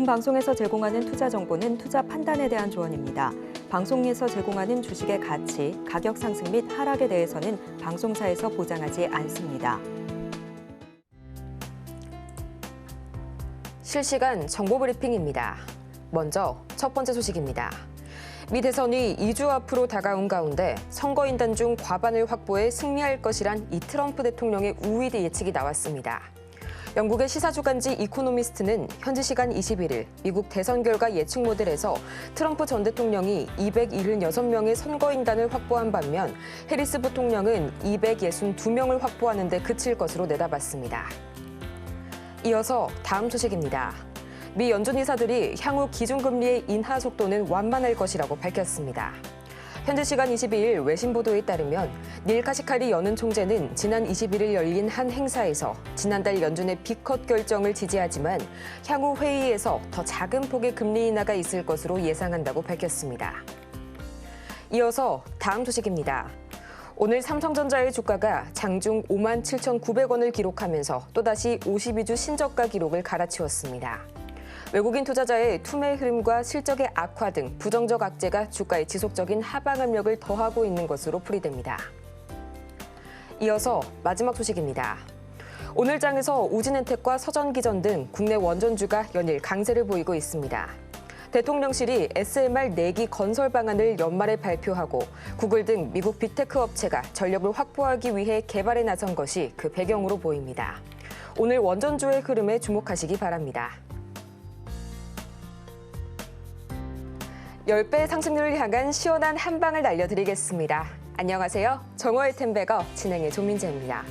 본 방송에서 제공하는 투자 정보는 투자 판단에 대한 조언입니다. 방송에서 제공하는 주식의 가치, 가격 상승 및 하락에 대해서는 방송사에서 보장하지 않습니다. 실시간 정보 브리핑입니다. 먼저 첫 번째 소식입니다. 미 대선이 2주 앞으로 다가온 가운데 선거인단 중 과반을 확보해 승리할 것이란 이 트럼프 대통령의 우위대 예측이 나왔습니다. 영국의 시사주간지 이코노미스트는 현지 시간 21일 미국 대선 결과 예측 모델에서 트럼프 전 대통령이 276명의 선거인단을 확보한 반면 해리스 부통령은 262명을 확보하는 데 그칠 것으로 내다봤습니다. 이어서 다음 소식입니다. 미 연준이사들이 향후 기준금리의 인하 속도는 완만할 것이라고 밝혔습니다. 현지 시간 22일 외신 보도에 따르면 닐 카시카리 연은 총재는 지난 21일 열린 한 행사에서 지난달 연준의 B컷 결정을 지지하지만 향후 회의에서 더 작은 폭의 금리 인하가 있을 것으로 예상한다고 밝혔습니다. 이어서 다음 소식입니다. 오늘 삼성전자의 주가가 장중 57,900원을 기록하면서 또다시 52주 신저가 기록을 갈아치웠습니다. 외국인 투자자의 투매 흐름과 실적의 악화 등 부정적 악재가 주가에 지속적인 하방 압력을 더하고 있는 것으로 풀이됩니다. 이어서 마지막 소식입니다. 오늘 장에서 우진엔텍과 서전기전 등 국내 원전주가 연일 강세를 보이고 있습니다. 대통령실이 SMR 4기 건설 방안을 연말에 발표하고 구글 등 미국 빅테크 업체가 전력을 확보하기 위해 개발에 나선 것이 그 배경으로 보입니다. 오늘 원전주의 흐름에 주목하시기 바랍니다. 10배 상승률을 향한 시원한 한방을 날려드리겠습니다. 안녕하세요. 정호의 템베거 진행의 조민재입니다.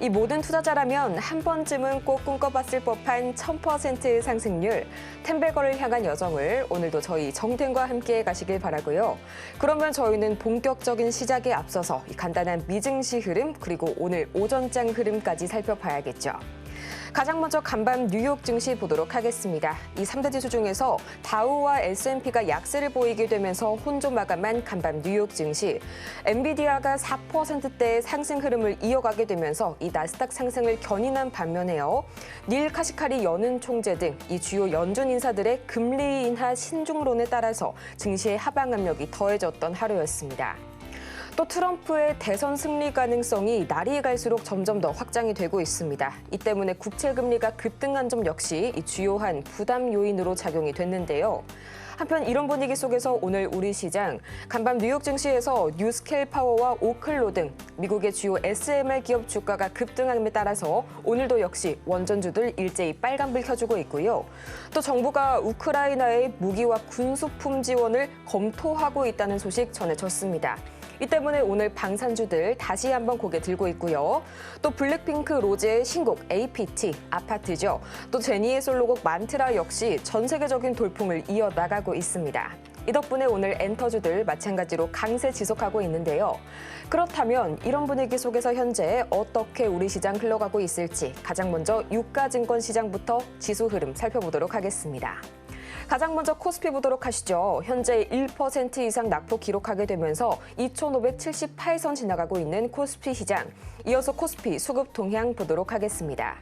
이 모든 투자자라면 한 번쯤은 꼭 꿈꿔봤을 법한 1000%의 상승률, 템베거를 향한 여정을 오늘도 저희 정템과 함께 가시길 바라고요. 그러면 저희는 본격적인 시작에 앞서서 이 간단한 미증시 흐름 그리고 오늘 오전장 흐름까지 살펴봐야겠죠. 가장 먼저 간밤 뉴욕 증시 보도록 하겠습니다. 이 3대 지수 중에서 다우와 S&P가 약세를 보이게 되면서 혼조 마감한 간밤 뉴욕 증시. 엔비디아가 4%대의 상승 흐름을 이어가게 되면서 이 나스닥 상승을 견인한 반면에요. 닐 카시카리 연은 총재 등 이 주요 연준 인사들의 금리 인하 신중론에 따라서 증시의 하방 압력이 더해졌던 하루였습니다. 또 트럼프의 대선 승리 가능성이 날이 갈수록 점점 더 확장이 되고 있습니다. 이 때문에 국채 금리가 급등한 점 역시 이 주요한 부담 요인으로 작용이 됐는데요. 한편 이런 분위기 속에서 오늘 우리 시장 간밤 뉴욕 증시에서 뉴스케일 파워와 오클로 등 미국의 주요 SMR 기업 주가가 급등함에 따라서 오늘도 역시 원전주들 일제히 빨간불 켜주고 있고요. 또 정부가 우크라이나의 무기와 군수품 지원을 검토하고 있다는 소식 전해졌습니다. 이 때문에 오늘 방산주들 다시 한번 고개 들고 있고요. 또 블랙핑크 로제의 신곡 APT, 아파트죠. 또 제니의 솔로곡 만트라 역시 전 세계적인 돌풍을 이어나가고 있습니다. 이 덕분에 오늘 엔터주들 마찬가지로 강세 지속하고 있는데요. 그렇다면 이런 분위기 속에서 현재 어떻게 우리 시장 흘러가고 있을지 가장 먼저 유가증권 시장부터 지수 흐름 살펴보도록 하겠습니다. 가장 먼저 코스피 보도록 하시죠. 현재 1% 이상 낙폭 기록하게 되면서 2,578선 지나가고 있는 코스피 시장. 이어서 코스피 수급 동향 보도록 하겠습니다.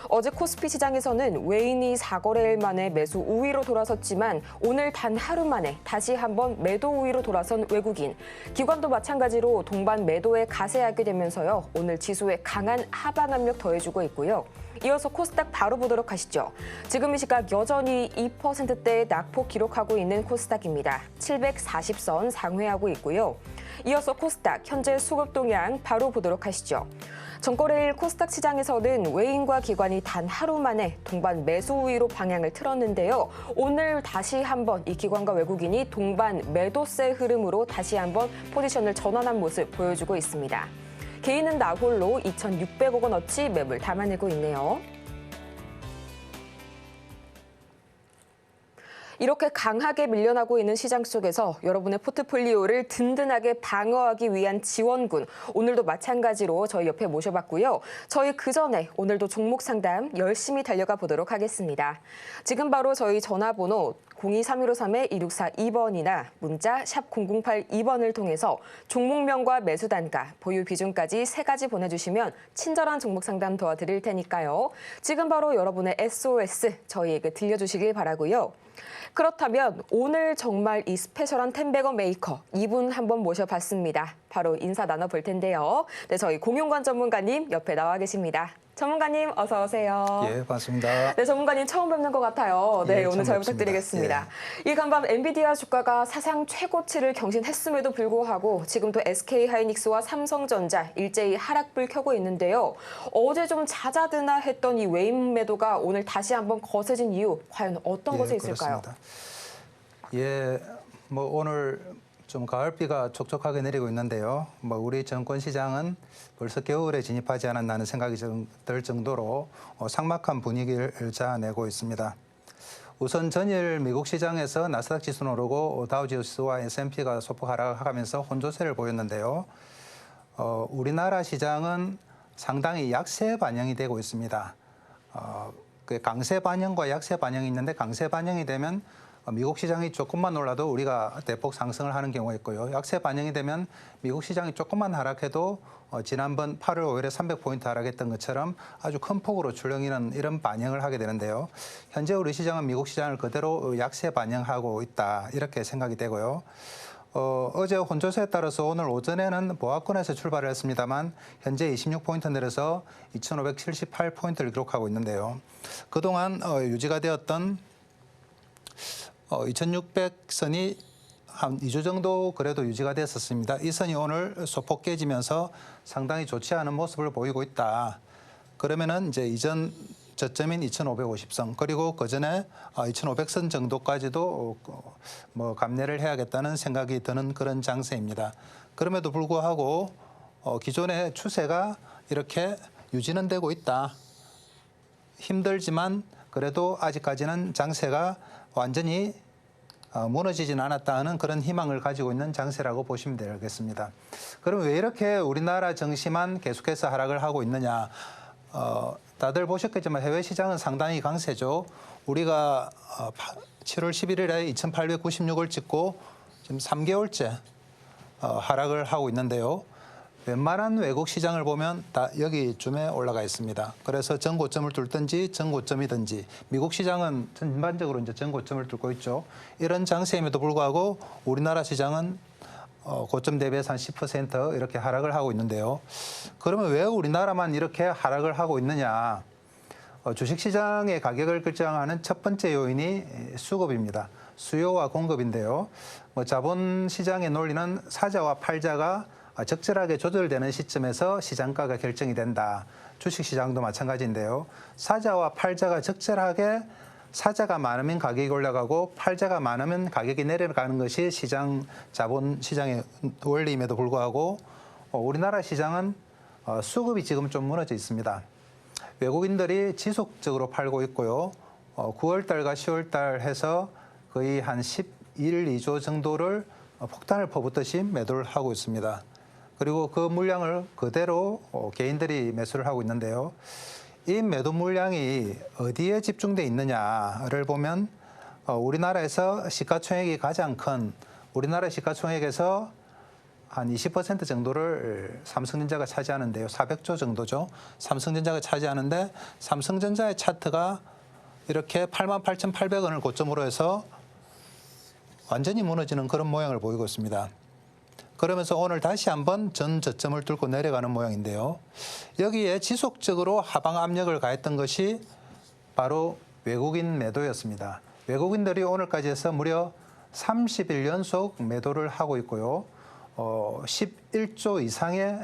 어제 코스피 시장에서는 외인이 4거래일 만에 매수 우위로 돌아섰지만 오늘 단 하루 만에 다시 한번 매도 우위로 돌아선 외국인. 기관도 마찬가지로 동반 매도에 가세하게 되면서요. 오늘 지수에 강한 하방 압력 더해주고 있고요. 이어서 코스닥 바로 보도록 하시죠. 지금 이 시각 여전히 2%대의 낙폭 기록하고 있는 코스닥입니다. 740선 상회하고 있고요. 이어서 코스닥 현재 수급 동향 바로 보도록 하시죠. 전거래일 코스닥 시장에서는 외인과 기관이 단 하루 만에 동반 매수 우위로 방향을 틀었는데요. 오늘 다시 한번 이 기관과 외국인이 동반 매도세 흐름으로 다시 한번 포지션을 전환한 모습 보여주고 있습니다. 개인은 나홀로 2,600억 원어치 매물 담아내고 있네요. 이렇게 강하게 밀려나고 있는 시장 속에서 여러분의 포트폴리오를 든든하게 방어하기 위한 지원군, 오늘도 마찬가지로 저희 옆에 모셔봤고요. 저희 그전에 오늘도 종목 상담 열심히 달려가 보도록 하겠습니다. 지금 바로 저희 전화번호 023153-2642번이나 문자 샵 0082번을 통해서 종목명과 매수 단가, 보유 비중까지 3가지 보내주시면 친절한 종목 상담 도와드릴 테니까요. 지금 바로 여러분의 SOS 저희에게 들려주시길 바라고요. 그렇다면 오늘 정말 이 스페셜한 텐베거 메이커 이분 한번 모셔봤습니다. 바로 인사 나눠볼 텐데요. 네, 저희 공용관 전문가님 옆에 나와 계십니다. 전문가님 어서 오세요. 예, 반갑습니다. 네, 전문가님 처음 뵙는 것 같아요. 네, 예, 오늘 잘 처음 부탁드리겠습니다. 예. 이 간밤 엔비디아 주가가 사상 최고치를 경신했음에도 불구하고 지금 또 SK하이닉스와 삼성전자 일제히 하락불 켜고 있는데요. 어제 좀 잦아드나 했던 이 외인 매도가 오늘 다시 한번 거세진 이유 과연 어떤 것에 있을까요? 그렇습니다. 예, 뭐 오늘 좀 가을비가 촉촉하게 내리고 있는데요. 뭐 우리 정권 시장은 벌써 겨울에 진입하지 않았나는 생각이 들 정도로 삭막한 분위기를 자아내고 있습니다. 우선 전일 미국 시장에서 나스닥 지수는 오르고 다우지수와 S&P가 소폭 하락하면서 혼조세를 보였는데요. 우리나라 시장은 상당히 약세 반영이 되고 있습니다. 그 강세 반영과 약세 반영이 있는데 강세 반영이 되면 미국 시장이 조금만 올라도 우리가 대폭 상승을 하는 경우가 있고요. 약세 반영이 되면 미국 시장이 조금만 하락해도 지난번 8월 5일에 300포인트 하락했던 것처럼 아주 큰 폭으로 출렁이는 이런 반영을 하게 되는데요. 현재 우리 시장은 미국 시장을 그대로 약세 반영하고 있다 이렇게 생각이 되고요. 어제 혼조세에 따라서 오늘 오전에는 보합권에서 출발을 했습니다만 현재 26포인트 내려서 2,578포인트를 기록하고 있는데요. 그동안 유지가 되었던 2,600선이 한 2주 정도 그래도 유지가 됐었습니다. 이 선이 오늘 소폭 깨지면서 상당히 좋지 않은 모습을 보이고 있다. 그러면은 이제 이전 저점인 2,550선 그리고 그 전에 2,500선 정도까지도 뭐 감내를 해야겠다는 생각이 드는 그런 장세입니다. 그럼에도 불구하고 기존의 추세가 이렇게 유지는 되고 있다. 힘들지만 그래도 아직까지는 장세가 완전히 무너지진 않았다는 그런 희망을 가지고 있는 장세라고 보시면 되겠습니다. 그럼 왜 이렇게 우리나라 증시만 계속해서 하락을 하고 있느냐. 다들 보셨겠지만 해외 시장은 상당히 강세죠. 우리가 7월 11일에 2,896을 찍고 지금 3개월째 하락을 하고 있는데요. 웬만한 외국 시장을 보면 다 여기쯤에 올라가 있습니다. 그래서 전고점을 뚫든지 전고점이든지 미국 시장은 전반적으로 이제 전고점을 뚫고 있죠. 이런 장세임에도 불구하고 우리나라 시장은 고점 대비해서 한 10% 이렇게 하락을 하고 있는데요. 그러면 왜 우리나라만 이렇게 하락을 하고 있느냐? 주식시장의 가격을 결정하는 첫 번째 요인이 수급입니다. 수요와 공급인데요. 자본시장의 논리는 사자와 팔자가 적절하게 조절되는 시점에서 시장가가 결정이 된다. 주식시장도 마찬가지인데요. 사자와 팔자가 적절하게 사자가 많으면 가격이 올라가고 팔자가 많으면 가격이 내려가는 것이 자본시장의 원리임에도 불구하고 우리나라 시장은 수급이 지금 좀 무너져 있습니다. 외국인들이 지속적으로 팔고 있고요. 9월 달과 10월 달 해서 거의 한 11, 2조 정도를 폭탄을 퍼붓듯이 매도를 하고 있습니다. 그리고 그 물량을 그대로 개인들이 매수를 하고 있는데요. 이 매도 물량이 어디에 집중돼 있느냐를 보면 우리나라에서 시가총액이 가장 큰 우리나라 시가총액에서 한 20% 정도를 삼성전자가 차지하는데요. 400조 정도죠. 삼성전자가 차지하는데 삼성전자의 차트가 이렇게 88,800원을 고점으로 해서 완전히 무너지는 그런 모양을 보이고 있습니다. 그러면서 오늘 다시 한번 전 저점을 뚫고 내려가는 모양인데요. 여기에 지속적으로 하방 압력을 가했던 것이 바로 외국인 매도였습니다. 외국인들이 오늘까지 해서 무려 30일 연속 매도를 하고 있고요. 11조 이상의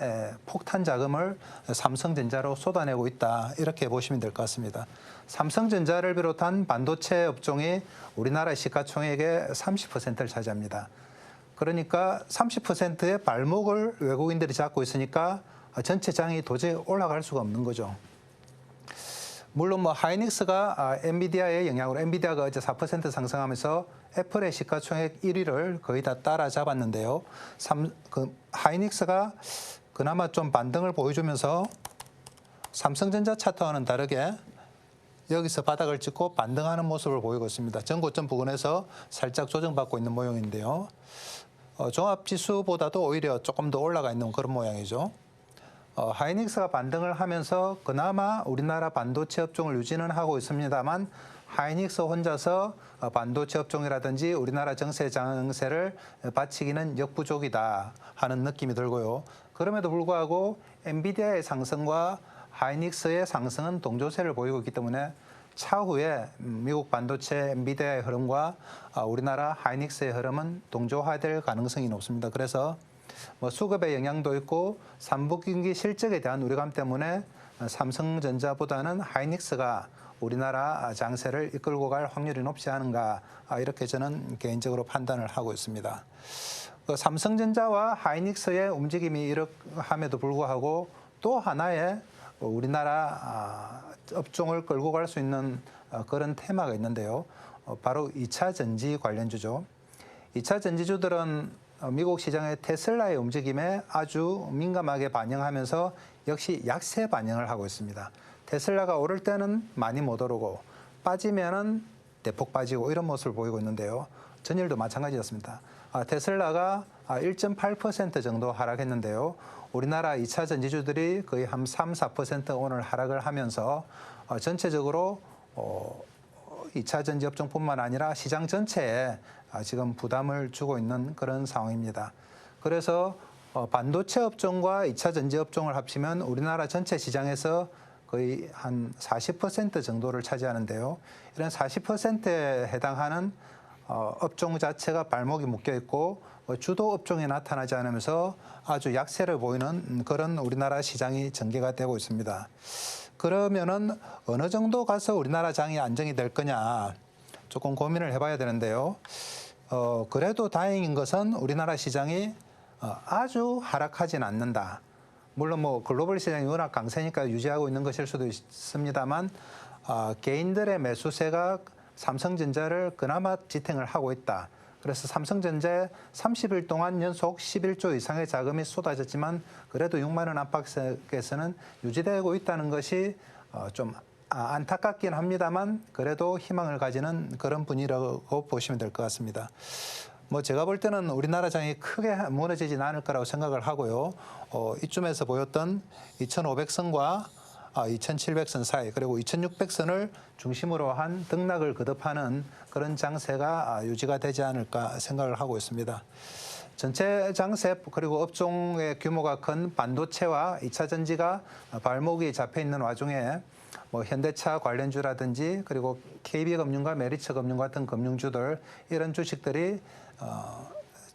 폭탄 자금을 삼성전자로 쏟아내고 있다. 이렇게 보시면 될 것 같습니다. 삼성전자를 비롯한 반도체 업종이 우리나라 시가총액의 30%를 차지합니다. 그러니까 30%의 발목을 외국인들이 잡고 있으니까 전체 장이 도저히 올라갈 수가 없는 거죠. 물론 뭐 하이닉스가 엔비디아의 영향으로 엔비디아가 어제 4% 상승하면서 애플의 시가총액 1위를 거의 다 따라잡았는데요. 하이닉스가 그나마 좀 반등을 보여주면서 삼성전자 차트와는 다르게 여기서 바닥을 찍고 반등하는 모습을 보이고 있습니다. 전고점 부근에서 살짝 조정받고 있는 모양인데요. 종합지수보다도 오히려 조금 더 올라가 있는 그런 모양이죠. 하이닉스가 반등을 하면서 그나마 우리나라 반도체 업종을 유지는 하고 있습니다만 하이닉스 혼자서 반도체 업종이라든지 우리나라 정세 장세를 받치기는 역부족이다 하는 느낌이 들고요. 그럼에도 불구하고 엔비디아의 상승과 하이닉스의 상승은 동조세를 보이고 있기 때문에 차후에 미국 반도체 엔비디아의 흐름과 우리나라 하이닉스의 흐름은 동조화될 가능성이 높습니다. 그래서 뭐 수급의 영향도 있고 3분기 실적에 대한 우려감 때문에 삼성전자보다는 하이닉스가 우리나라 장세를 이끌고 갈 확률이 높지 않은가 이렇게 저는 개인적으로 판단을 하고 있습니다. 삼성전자와 하이닉스의 움직임이 이러함에도 불구하고 또 하나의 우리나라 업종을 끌고 갈 수 있는 그런 테마가 있는데요. 바로 2차 전지 관련주죠. 2차 전지주들은 미국 시장의 테슬라의 움직임에 아주 민감하게 반영하면서 역시 약세 반영을 하고 있습니다. 테슬라가 오를 때는 많이 못 오르고 빠지면은 대폭 빠지고 이런 모습을 보이고 있는데요. 전일도 마찬가지였습니다. 테슬라가 1.8% 정도 하락했는데요. 우리나라 2차 전지주들이 거의 한 3, 4% 오늘 하락을 하면서 전체적으로 2차 전지 업종뿐만 아니라 시장 전체에 지금 부담을 주고 있는 그런 상황입니다. 그래서 반도체 업종과 2차 전지 업종을 합치면 우리나라 전체 시장에서 거의 한 40% 정도를 차지하는데요. 이런 40%에 해당하는 업종 자체가 발목이 묶여 있고 주도 업종이 나타나지 않으면서 아주 약세를 보이는 그런 우리나라 시장이 전개가 되고 있습니다. 그러면은 어느 정도 가서 우리나라 장이 안정이 될 거냐 조금 고민을 해봐야 되는데요. 그래도 다행인 것은 우리나라 시장이 아주 하락하진 않는다. 물론 뭐 글로벌 시장이 워낙 강세니까 유지하고 있는 것일 수도 있습니다만 개인들의 매수세가 삼성전자를 그나마 지탱을 하고 있다. 그래서 삼성전자에 30일 동안 연속 11조 이상의 자금이 쏟아졌지만 그래도 6만 원 안팎에서는 유지되고 있다는 것이 좀 안타깝긴 합니다만 그래도 희망을 가지는 그런 분위기라고 보시면 될 것 같습니다. 뭐 제가 볼 때는 우리나라 장이 크게 무너지진 않을 거라고 생각을 하고요. 이쯤에서 보였던 2,500선과 2,700선 사이 그리고 2,600선을 중심으로 한 등락을 거듭하는 그런 장세가 유지가 되지 않을까 생각을 하고 있습니다. 전체 장세 그리고 업종의 규모가 큰 반도체와 2차 전지가 발목이 잡혀 있는 와중에 뭐 현대차 관련주라든지 그리고 KB금융과 메리츠금융 같은 금융주들 이런 주식들이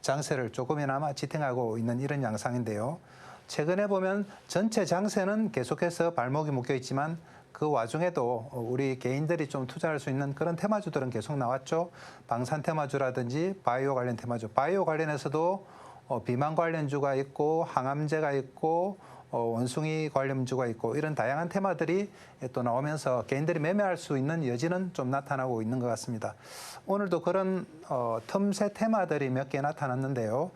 장세를 조금이나마 지탱하고 있는 이런 양상인데요. 최근에 보면 전체 장세는 계속해서 발목이 묶여 있지만 그 와중에도 우리 개인들이 좀 투자할 수 있는 그런 테마주들은 계속 나왔죠. 방산 테마주라든지 바이오 관련 테마주. 바이오 관련해서도 비만 관련주가 있고 항암제가 있고 원숭이 관련주가 있고 이런 다양한 테마들이 또 나오면서 개인들이 매매할 수 있는 여지는 좀 나타나고 있는 것 같습니다. 오늘도 그런 틈새 테마들이 몇 개 나타났는데요.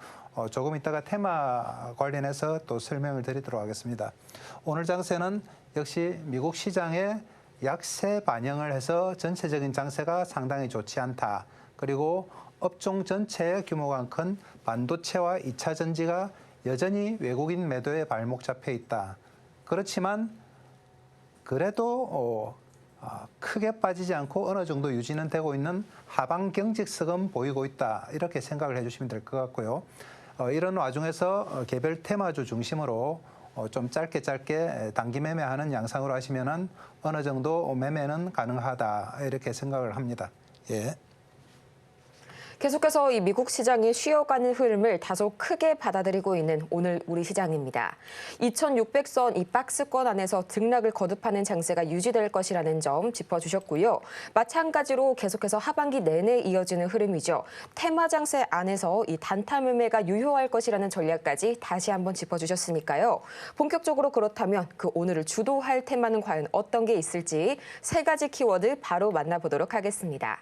조금 이따가 테마 관련해서 또 설명을 드리도록 하겠습니다. 오늘 장세는 역시 미국 시장의 약세 반영을 해서 전체적인 장세가 상당히 좋지 않다. 그리고 업종 전체의 규모가 큰 반도체와 2차 전지가 여전히 외국인 매도에 발목 잡혀 있다. 그렇지만 그래도 크게 빠지지 않고 어느 정도 유지는 되고 있는 하방 경직성은 보이고 있다. 이렇게 생각을 해주시면 될 것 같고요. 이런 와중에서 개별 테마주 중심으로 좀 짧게 단기 매매하는 양상으로 하시면은 어느 정도 매매는 가능하다. 이렇게 생각을 합니다. 예. 계속해서 이 미국 시장이 쉬어가는 흐름을 다소 크게 받아들이고 있는 오늘 우리 시장입니다. 2,600선 이 박스권 안에서 등락을 거듭하는 장세가 유지될 것이라는 점 짚어주셨고요. 마찬가지로 계속해서 하반기 내내 이어지는 흐름이죠. 테마 장세 안에서 이 단타 매매가 유효할 것이라는 전략까지 다시 한번 짚어주셨으니까요. 본격적으로 그렇다면 그 오늘을 주도할 테마는 과연 어떤 게 있을지 세 가지 키워드 바로 만나보도록 하겠습니다.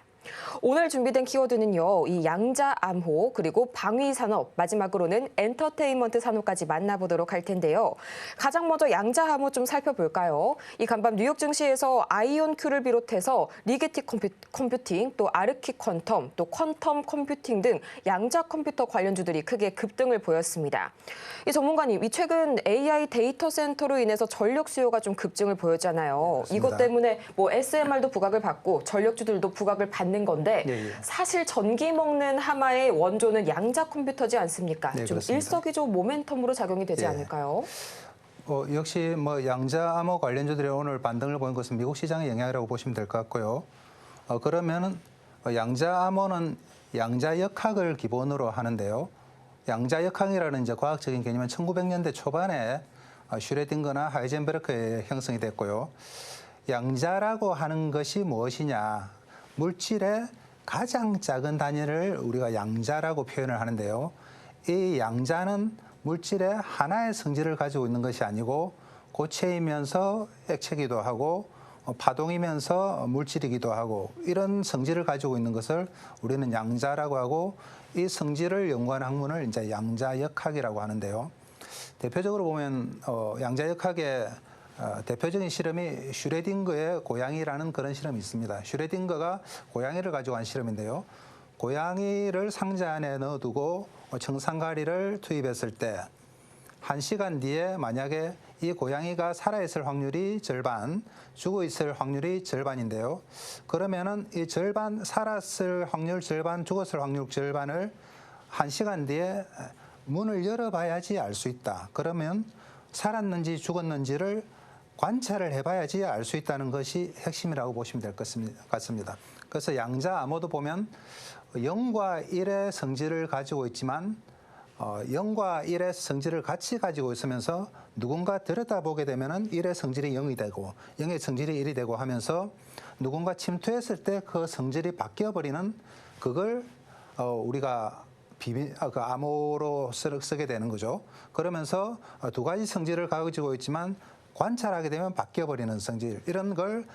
오늘 준비된 키워드는요, 이 양자 암호 그리고 방위 산업, 마지막으로는 엔터테인먼트 산업까지 만나보도록 할 텐데요. 가장 먼저 양자 암호 좀 살펴볼까요? 이 간밤 뉴욕 증시에서 아이온큐를 비롯해서 리게틱 컴퓨팅, 또 아르키 퀀텀, 또 퀀텀 컴퓨팅 등 양자 컴퓨터 관련주들이 크게 급등을 보였습니다. 이 전문가님, 이 최근 AI 데이터 센터로 인해서 전력 수요가 좀 급증을 보였잖아요. 네, 이것 때문에 뭐 SMR도 부각을 받고 전력주들도 부각을 받는 건데 사실 전기 먹는 하마의 원조는 양자 컴퓨터지 않습니까? 네, 좀 그렇습니다. 일석이조 모멘텀으로 작용이 되지 않을까요? 역시 뭐 양자 암호 관련주들이 오늘 반등을 보인 것은 미국 시장의 영향이라고 보시면 될 것 같고요. 그러면은 양자 암호는 양자 역학을 기본으로 하는데요. 양자 역학이라는 이제 과학적인 개념은 1900년대 초반에 슈레딩거나 하이젠베르크에 형성이 됐고요. 양자라고 하는 것이 무엇이냐? 물질의 가장 작은 단위를 우리가 양자라고 표현을 하는데요. 이 양자는 물질의 하나의 성질을 가지고 있는 것이 아니고 고체이면서 액체이기도 하고 파동이면서 물질이기도 하고 이런 성질을 가지고 있는 것을 우리는 양자라고 하고 이 성질을 연구하는 학문을 이제 양자역학이라고 하는데요. 대표적으로 보면 양자역학의 대표적인 실험이 슈레딩거의 고양이라는 그런 실험이 있습니다. 슈레딩거가 고양이를 가지고 한 실험인데요. 고양이를 상자 안에 넣어두고 청산가리를 투입했을 때 1시간 뒤에 만약에 이 고양이가 살아있을 확률이 절반, 죽어있을 확률이 절반인데요. 그러면은 이 절반, 살았을 확률 절반, 죽었을 확률 절반을 1시간 뒤에 문을 열어봐야지 알 수 있다. 그러면 살았는지 죽었는지를 관찰을 해봐야지 알 수 있다는 것이 핵심이라고 보시면 될 것 같습니다. 그래서 양자 암호도 보면 0과 1의 성질을 가지고 있지만 0과 1의 성질을 같이 가지고 있으면서 누군가 들여다보게 되면 1의 성질이 0이 되고 0의 성질이 1이 되고 하면서 누군가 침투했을 때 그 성질이 바뀌어버리는 그걸 우리가 그 암호로 쓰게 되는 거죠. 그러면서 두 가지 성질을 가지고 있지만 관찰하게 되면 바뀌어버리는 성질, 이런 걸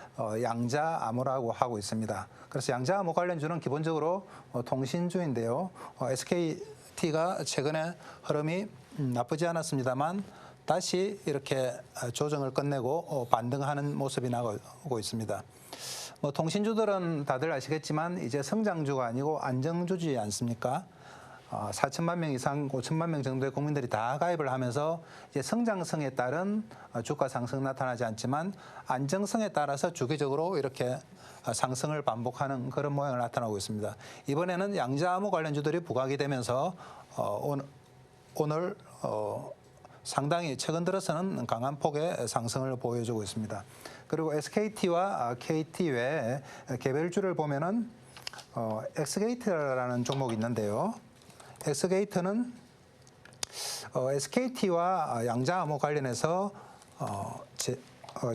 양자 암호라고 하고 있습니다. 그래서 양자 암호 관련주는 기본적으로 통신주인데요. SKT가 최근에 흐름이 나쁘지 않았습니다만 다시 이렇게 조정을 끝내고 반등하는 모습이 나오고 있습니다. 뭐 통신주들은 다들 아시겠지만 이제 성장주가 아니고 안정주지 않습니까? 4천만 명 이상, 5천만 명 정도의 국민들이 다 가입을 하면서 이제 성장성에 따른 주가 상승 나타나지 않지만 안정성에 따라서 주기적으로 이렇게 상승을 반복하는 그런 모양을 나타나고 있습니다. 이번에는 양자 암호 관련주들이 부각이 되면서 오늘 상당히 최근 들어서는 강한 폭의 상승을 보여주고 있습니다. 그리고 SKT와 KT 외에 개별주를 보면은 엑스게이트라는 종목이 있는데요. 엑스게이트는 SKT와 양자 암호 관련해서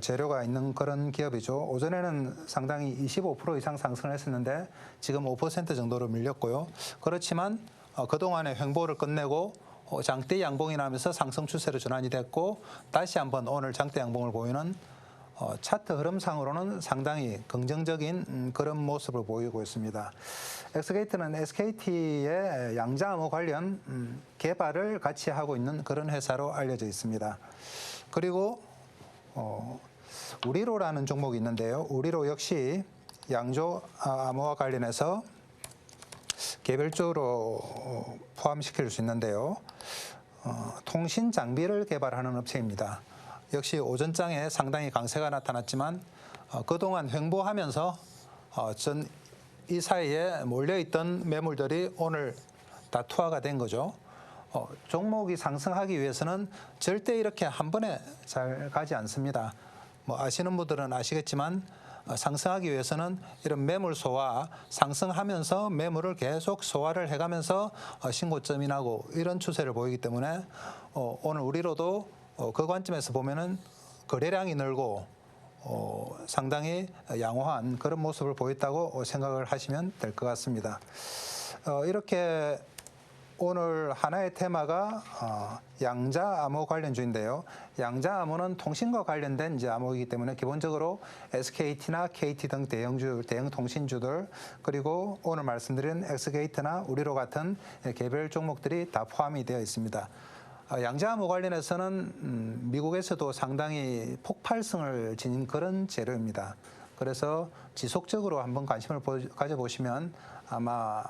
재료가 있는 그런 기업이죠. 오전에는 상당히 25% 이상 상승을 했었는데 지금 5% 정도로 밀렸고요. 그렇지만 그동안의 횡보를 끝내고 장대 양봉이 나면서 상승 추세로 전환이 됐고 다시 한번 오늘 장대 양봉을 보이는 차트 흐름상으로는 상당히 긍정적인 그런 모습을 보이고 있습니다. 엑스게이트는 SKT의 양자 암호 관련 개발을 같이 하고 있는 그런 회사로 알려져 있습니다. 그리고 우리로라는 종목이 있는데요. 우리로 역시 양조 암호와 관련해서 개별적으로 포함시킬 수 있는데요. 통신 장비를 개발하는 업체입니다. 역시 오전장에 상당히 강세가 나타났지만 그동안 횡보하면서 이 사이에 몰려있던 매물들이 오늘 다 투하가 된 거죠. 종목이 상승하기 위해서는 절대 이렇게 한 번에 잘 가지 않습니다. 뭐 아시는 분들은 아시겠지만 상승하기 위해서는 이런 매물 소화, 상승하면서 매물을 계속 소화를 해가면서 신고점이 나고 이런 추세를 보이기 때문에 오늘 우리로도 그 관점에서 보면은 거래량이 늘고 상당히 양호한 그런 모습을 보였다고 생각을 하시면 될 것 같습니다. 이렇게 오늘 하나의 테마가 양자암호 관련주인데요. 양자암호는 통신과 관련된 이제 암호이기 때문에 기본적으로 SKT나 KT 등 대형 통신주들, 그리고 오늘 말씀드린 엑스게이트나 우리로 같은 개별 종목들이 다 포함이 되어 있습니다. 양자암호 관련해서는 미국에서도 상당히 폭발성을 지닌 그런 재료입니다. 그래서 지속적으로 한번 관심을 가져보시면 아마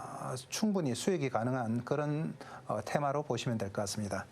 충분히 수익이 가능한 그런 테마로 보시면 될 것 같습니다.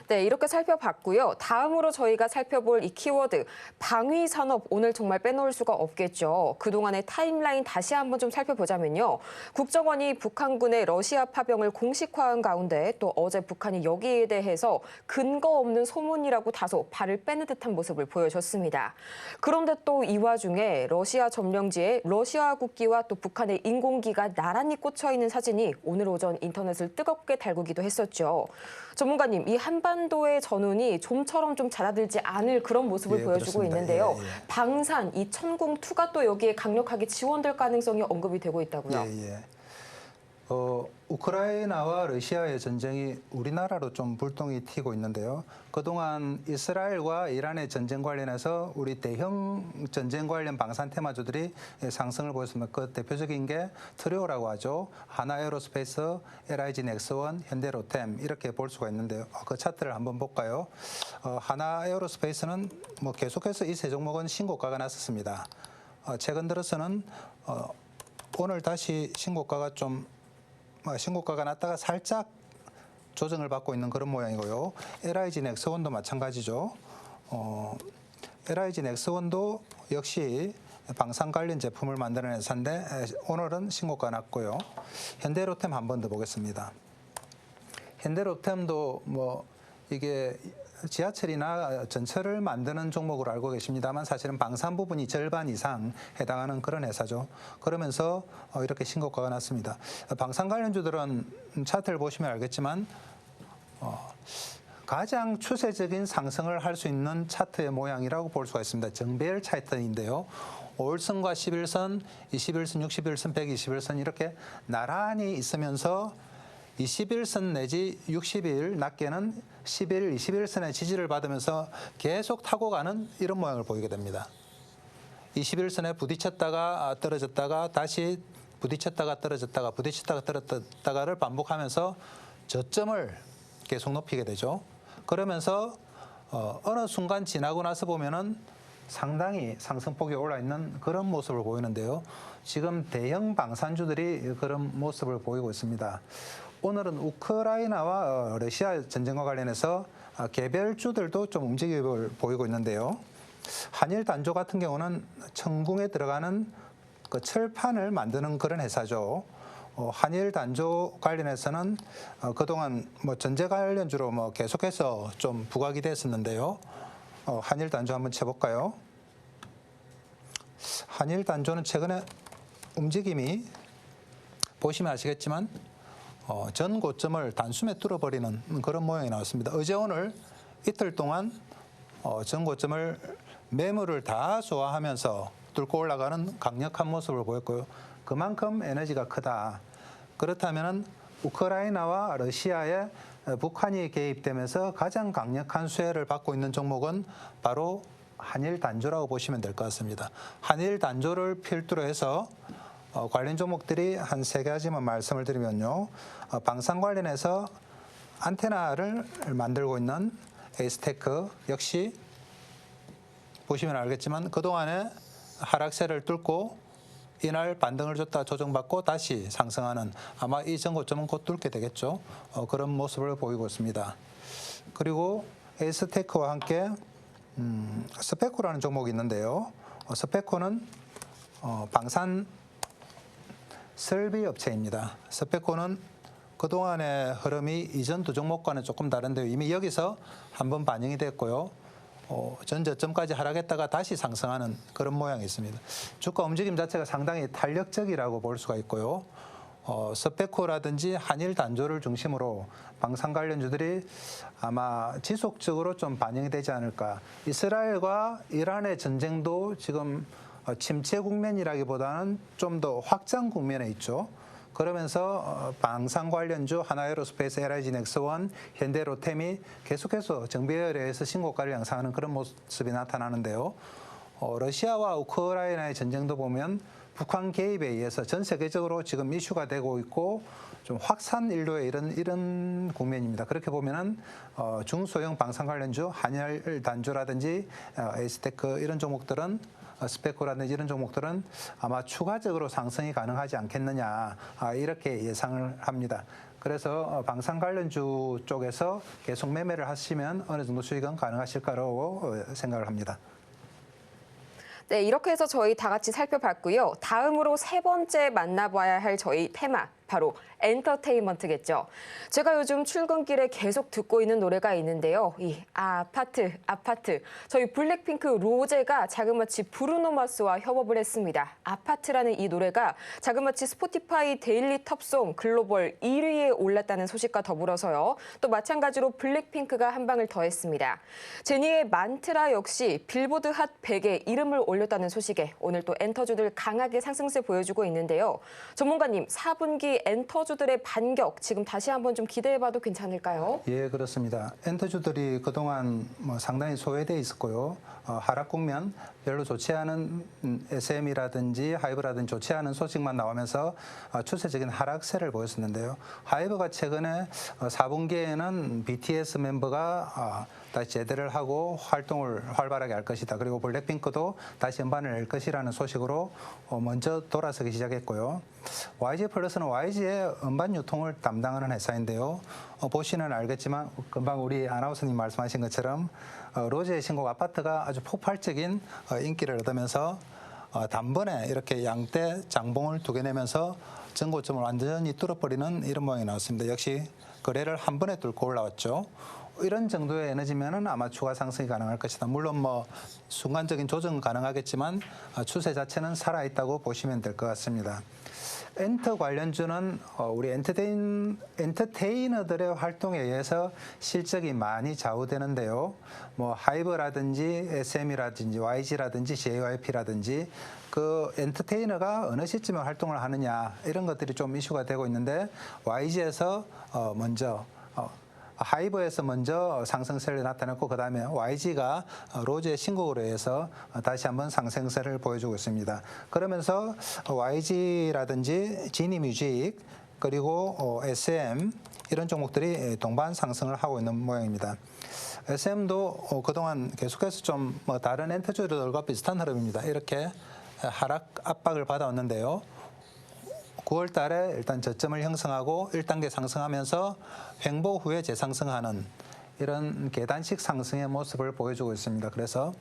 네, 이렇게 살펴봤고요. 다음으로 저희가 살펴볼 이 키워드 방위 산업, 오늘 정말 빼놓을 수가 없겠죠. 그동안의 타임라인 다시 한번 좀 살펴보자면요. 국정원이 북한군의 러시아 파병을 공식화한 가운데 또 어제 북한이 여기에 대해서 근거 없는 소문이라고 다소 발을 빼는 듯한 모습을 보여줬습니다. 그런데 또 이 와중에 러시아 점령지에 러시아 국기와 또 북한의 인공기가 나란히 꽂혀 있는 사진이 오늘 오전 인터넷을 뜨겁게 달구기도 했었죠. 전문가님, 이 한반도의 전운이 좀처럼 좀 잦아들지 않을 그런 모습을 보여주고 그렇습니다. 있는데요. 예. 방산, 이 천궁2가 또 여기에 강력하게 지원될 가능성이 언급이 되고 있다고요. 예. 우크라이나와 러시아의 전쟁이 우리나라로 좀 불똥이 튀고 있는데요. 그동안 이스라엘과 이란의 전쟁 관련해서 우리 대형 전쟁 관련 방산 테마주들이 상승을 보였습니다. 그 대표적인 게 트리오라고 하죠. 하나에어로스페이스, LIG 넥스원, 현대로템 이렇게 볼 수가 있는데요. 그 차트를 한번 볼까요? 하나에어로스페이스는 뭐 계속해서 이 세 종목은 신고가가 났었습니다. 최근 들어서는 오늘 다시 신고가가 났다가 살짝 조정을 받고 있는 그런 모양이고요. LIG 넥스원도 마찬가지죠. LIG 넥스원도 역시 방산 관련 제품을 만드는 회사인데 오늘은 신고가 났고요. 현대로템 한 번 더 보겠습니다. 현대로템도 뭐 이게 지하철이나 전철을 만드는 종목으로 알고 계십니다만 사실은 방산 부분이 절반 이상 해당하는 그런 회사죠. 그러면서 이렇게 신고가가 났습니다. 방산 관련주들은 차트를 보시면 알겠지만 가장 추세적인 상승을 할 수 있는 차트의 모양이라고 볼 수가 있습니다. 정배열 차트인데요. 5일선과 11선, 21선, 61선, 121선 이렇게 나란히 있으면서 21선 내지 60일, 낮게는 10일, 21선의 지지를 받으면서 계속 타고 가는 이런 모양을 보이게 됩니다. 21선에 부딪혔다가 떨어졌다가 다시 부딪혔다가 떨어졌다가 부딪혔다가 떨어졌다가를 반복하면서 저점을 계속 높이게 되죠. 그러면서 어느 순간 지나고 나서 보면은 상당히 상승폭이 올라있는 그런 모습을 보이는데요. 지금 대형 방산주들이 그런 모습을 보이고 있습니다. 오늘은 우크라이나와 러시아 전쟁과 관련해서 개별주들도 좀 움직임을 보이고 있는데요. 한일 단조 같은 경우는 천궁에 들어가는 그 철판을 만드는 그런 회사죠. 한일 단조 관련해서는 그동안 뭐 전제 관련주로 뭐 계속해서 좀 부각이 됐었는데요. 한일 단조 한번 쳐볼까요? 한일 단조는 최근에 움직임이 보시면 아시겠지만 전 고점을 단숨에 뚫어버리는 그런 모양이 나왔습니다. 어제 오늘 이틀 동안 전 고점을 매물을 다 소화하면서 뚫고 올라가는 강력한 모습을 보였고요. 그만큼 에너지가 크다. 그렇다면 우크라이나와 러시아에 북한이 개입되면서 가장 강력한 수혜를 받고 있는 종목은 바로 한일 단조라고 보시면 될 것 같습니다. 한일 단조를 필두로 해서 관련 종목들이 한 3가지만 말씀을 드리면요. 방산 관련해서 안테나를 만들고 있는 에이스테크 역시 보시면 알겠지만 그동안에 하락세를 뚫고 이날 반등을 줬다 조정받고 다시 상승하는 아마 이 전고점은 곧 뚫게 되겠죠. 그런 모습을 보이고 있습니다. 그리고 에이스테크와 함께 스페코라는 종목이 있는데요. 스페코는 방산 설비 업체입니다. 스페코는 그동안의 흐름이 이전 두 종목과는 조금 다른데요. 이미 여기서 한번 반영이 됐고요. 전저점까지 하락했다가 다시 상승하는 그런 모양이 있습니다. 주가 움직임 자체가 상당히 탄력적이라고 볼 수가 있고요. 스페코라든지 한일 단조를 중심으로 방산 관련주들이 아마 지속적으로 좀 반영이 되지 않을까. 이스라엘과 이란의 전쟁도 지금 침체 국면이라기보다는 좀 더 확장 국면에 있죠. 그러면서 방산 관련주 하나에로스페이스, LIG 넥스원, 현대로템이 계속해서 정비열에서 신고가를 양상하는 그런 모습이 나타나는데요. 러시아와 우크라이나의 전쟁도 보면 북한 개입에 의해서 전 세계적으로 지금 이슈가 되고 있고 좀 확산 인류의 이런 국면입니다. 그렇게 보면은 중소형 방산 관련주, 한일 단주라든지 에이스테크 이런 종목들은 스페코라든지 이런 종목들은 아마 추가적으로 상승이 가능하지 않겠느냐 이렇게 예상을 합니다. 그래서 방산 관련주 쪽에서 계속 매매를 하시면 어느 정도 수익은 가능하실 거라고 생각을 합니다. 네, 이렇게 해서 저희 다 같이 살펴봤고요. 다음으로 세 번째 만나봐야 할 저희 테마, 바로 엔터테인먼트겠죠. 제가 요즘 출근길에 계속 듣고 있는 노래가 있는데요. 이 아파트. 저희 블랙핑크 로제가 자그마치 브루노마스와 협업을 했습니다. 아파트라는 이 노래가 자그마치 스포티파이 데일리 톱송 글로벌 1위에 올랐다는 소식과 더불어서요. 또 마찬가지로 블랙핑크가 한 방을 더했습니다. 제니의 만트라 역시 빌보드 핫 100에 이름을 올렸다는 소식에 오늘 또 엔터주들 강하게 상승세 보여주고 있는데요. 전문가님, 4분기 엔터주들의 반격 지금 다시 한번 좀 기대해봐도 괜찮을까요? 예, 그렇습니다. 엔터주들이 그동안 상당히 소외돼 있었고요. 하락 국면 별로 좋지 않은 SM이라든지 하이브라든지 좋지 않은 소식만 나오면서 추세적인 하락세를 보였었는데요. 하이브가 최근에 4분기에는 BTS 멤버가 다시 제대를 하고 활동을 활발하게 할 것이다. 그리고 블랙핑크도 다시 음반을 낼 것이라는 소식으로 먼저 돌아서기 시작했고요. YG 플러스는 YG의 음반 유통을 담당하는 회사인데요. 보시면 알겠지만 금방 우리 아나운서님 말씀하신 것처럼 로제의 신곡 아파트가 아주 폭발적인 인기를 얻으면서 단번에 이렇게 양대 장봉을 두 개 내면서 전고점을 완전히 뚫어버리는 이런 모양이 나왔습니다. 역시 거래를 한 번에 뚫고 올라왔죠. 이런 정도의 에너지면은 아마 추가 상승이 가능할 것이다. 물론 순간적인 조정은 가능하겠지만 추세 자체는 살아있다고 보시면 될 것 같습니다. 엔터 관련주는 우리 엔터테이너들의 활동에 의해서 실적이 많이 좌우되는데요. 하이브라든지 SM이라든지 YG라든지 JYP라든지 그 엔터테이너가 어느 시점에 활동을 하느냐 이런 것들이 좀 이슈가 되고 있는데 YG에서 먼저 하이브에서 먼저 상승세를 나타냈고 그다음에 YG가 로제의 신곡으로 해서 다시 한번 상승세를 보여주고 있습니다. 그러면서 YG라든지 지니뮤직 그리고 SM 이런 종목들이 동반 상승을 하고 있는 모양입니다. SM도 그동안 계속해서 좀 다른 엔터주들과 비슷한 흐름입니다. 이렇게 하락 압박을 받아왔는데요. 9월 달에 일단 저점을 형성하고 1단계 상승하면서 횡보 후에 재상승하는 이런 계단식 상승의 모습을 보여주고 있습니다. 그래서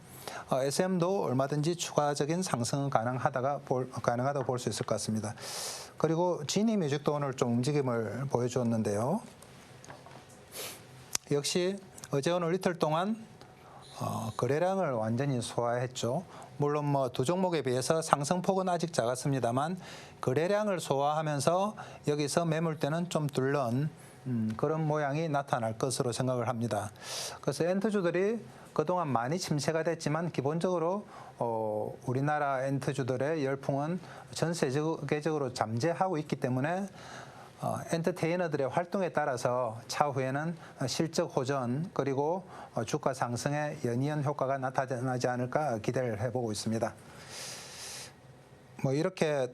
SM도 얼마든지 추가적인 상승은 가능하다고 볼 수 있을 것 같습니다. 그리고 지니뮤직도 오늘 좀 움직임을 보여주었는데요. 역시 어제 오늘 이틀 동안 거래량을 완전히 소화했죠. 물론 두 종목에 비해서 상승폭은 아직 작았습니다만 거래량을 소화하면서 여기서 매물대는 좀 뚫는 그런 모양이 나타날 것으로 생각을 합니다. 그래서 엔터주들이 그동안 많이 침체가 됐지만 기본적으로 우리나라 엔터주들의 열풍은 전 세계적으로 잠재하고 있기 때문에 엔터테이너들의 활동에 따라서 차후에는 실적 호전 그리고 주가 상승의 연이은 효과가 나타나지 않을까 기대를 해보고 있습니다. 이렇게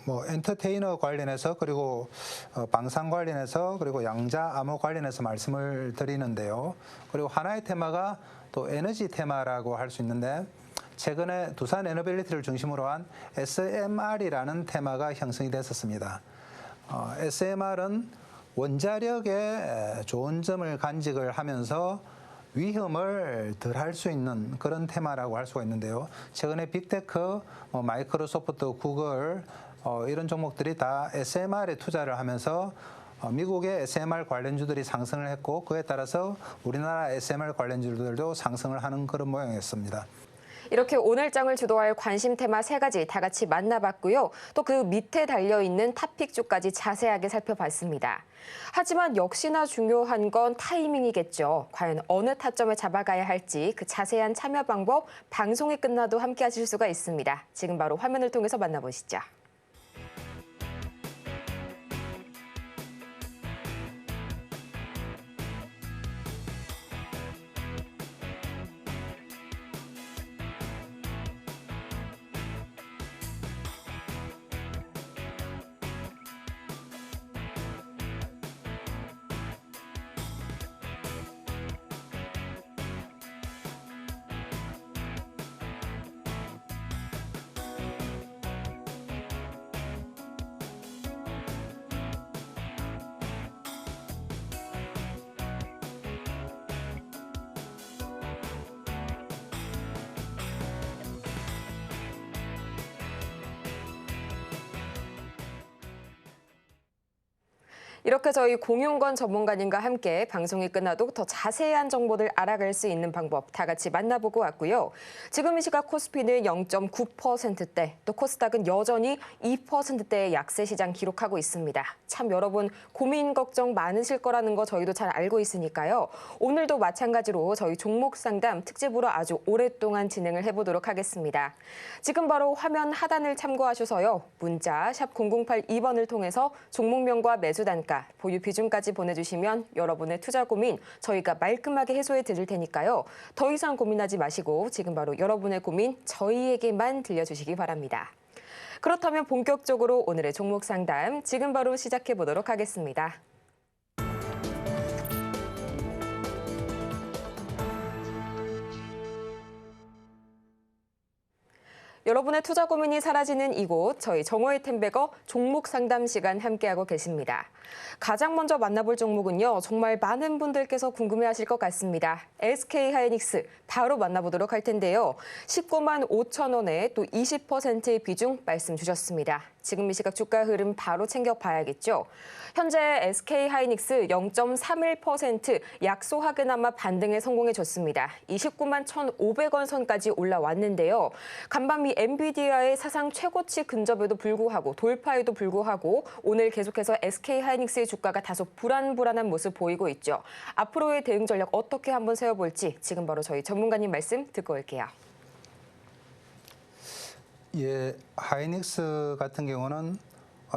엔터테이너 관련해서 그리고 방산 관련해서 그리고 양자 암호 관련해서 말씀을 드리는데요. 그리고 하나의 테마가 또 에너지 테마라고 할 수 있는데 최근에 두산 에너빌리티를 중심으로 한 SMR이라는 테마가 형성이 됐었습니다. SMR은 원자력에 좋은 점을 간직을 하면서 위험을 덜 할 수 있는 그런 테마라고 할 수가 있는데요. 최근에 빅테크, 마이크로소프트, 구글 이런 종목들이 다 SMR에 투자를 하면서 미국의 SMR 관련주들이 상승을 했고 그에 따라서 우리나라 SMR 관련주들도 상승을 하는 그런 모양이었습니다. 이렇게 오늘장을 주도할 관심 테마 3가지 다 같이 만나봤고요. 또 그 밑에 달려있는 탑픽주까지 자세하게 살펴봤습니다. 하지만 역시나 중요한 건 타이밍이겠죠. 과연 어느 타점에 잡아가야 할지 그 자세한 참여 방법 방송이 끝나도 함께 하실 수가 있습니다. 지금 바로 화면을 통해서 만나보시죠. 이렇게 저희 공윤건 전문가님과 함께 방송이 끝나도 더 자세한 정보들 알아갈 수 있는 방법 다 같이 만나보고 왔고요. 지금 이 시각 코스피는 0.9%대, 또 코스닥은 여전히 2%대의 약세 시장 기록하고 있습니다. 참 여러분 고민 걱정 많으실 거라는 거 저희도 잘 알고 있으니까요. 오늘도 마찬가지로 저희 종목 상담 특집으로 아주 오랫동안 진행을 해보도록 하겠습니다. 지금 바로 화면 하단을 참고하셔서요. 문자 샵 0082번을 통해서 종목명과 매수 단가, 보유 비중까지 보내주시면 여러분의 투자 고민 저희가 말끔하게 해소해 드릴 테니까요. 더 이상 고민하지 마시고 지금 바로 여러분의 고민 저희에게만 들려주시기 바랍니다. 그렇다면 본격적으로 오늘의 종목 상담 지금 바로 시작해 보도록 하겠습니다. 여러분의 투자 고민이 사라지는 이곳, 저희 정호의 템베거 종목 상담 시간 함께하고 계십니다. 가장 먼저 만나볼 종목은요, 정말 많은 분들께서 궁금해하실 것 같습니다. SK하이닉스 바로 만나보도록 할 텐데요. 19만 5천 원에 또 20%의 비중 말씀 주셨습니다. 지금 이 시각 주가 흐름 바로 챙겨봐야겠죠. 현재 SK하이닉스 0.31% 약소하게나마 반등에 성공해줬습니다. 29만 1,500원 선까지 올라왔는데요. 간밤이 엔비디아의 사상 최고치 근접에도 불구하고 돌파에도 불구하고 오늘 계속해서 SK하이닉스의 주가가 다소 불안한 모습 보이고 있죠. 앞으로의 대응 전략 어떻게 한번 세워볼지 지금 바로 저희 전문가님 말씀 듣고 올게요. 예, 하이닉스 같은 경우는